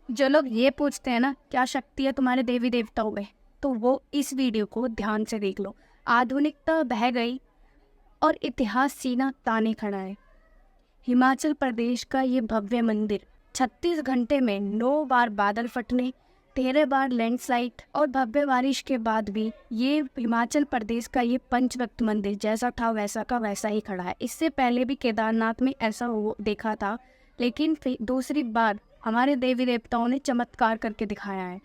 जो लोग ये पूछते हैं ना क्या शक्ति है तुम्हारे देवी देवताओं में, तो वो इस वीडियो को ध्यान से देख लो। आधुनिकता बह गई और इतिहास सीना ताने खड़ा है। हिमाचल प्रदेश का ये भव्य मंदिर 36 घंटे में 9 बार बादल फटने, 13 बार लैंडस्लाइड और भव्य बारिश के बाद भी ये हिमाचल प्रदेश का ये पंचभक्त मंदिर जैसा था वैसा का वैसा ही खड़ा है। इससे पहले भी केदारनाथ में ऐसा देखा था, लेकिन फिर दूसरी बार हमारे देवी देवताओं ने चमत्कार करके दिखाया है।